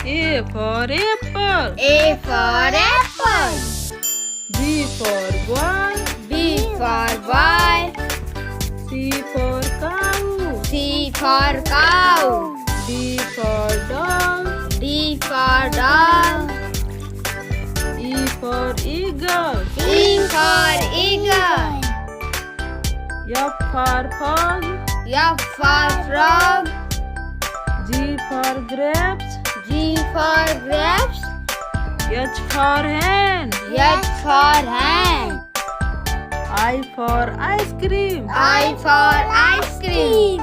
A for apple. A for apple. B for boy. B for boy. C for cow. C for cow. D for dog. D for dog. E for eagle. E for eagle. F for frog. F for frog. G for grapes. G for grapes. H for hen. H for hen. I for ice cream. I for ice cream.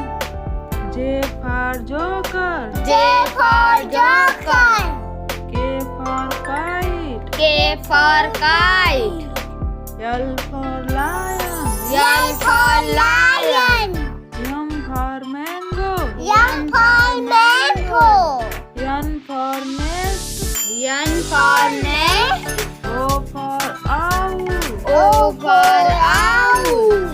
J for joker. J for joker. K for kite. K for kite. L for lion. L for lion. M for mango. M for mango. N for nest. N for nest. O for owl. O for owl.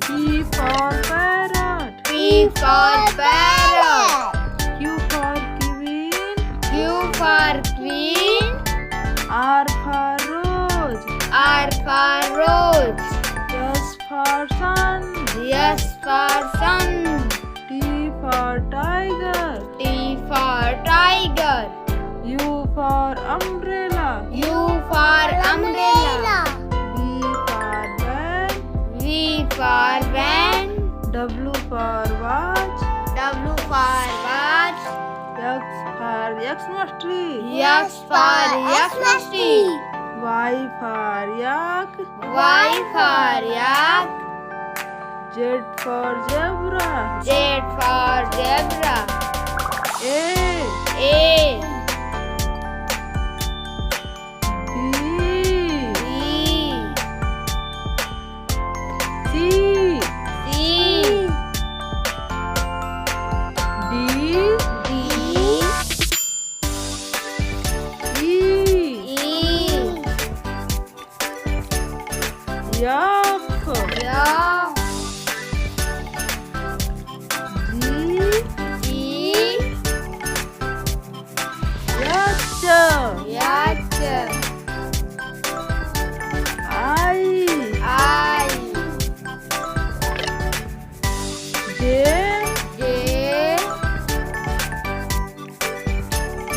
P for parrot. P for parrot. Q for queen. Q for queen. R for rose. R for rose. S for sun. S for sun. T for tiger. T for tiger. U for umbrella. U for umbrella. V for van. V for van. W for watch. W for watch. X for Xmas tree. X for Xmas tree. Y for yak. Y for yak. Z for zebra. Z for zebra. A. B. B. C. C. D. D. E. E. F. F. G. G. H. H. I. I. J. J. K.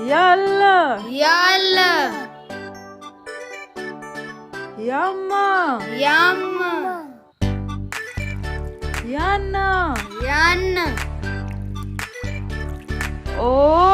L. L. L. M. M. N. N. O.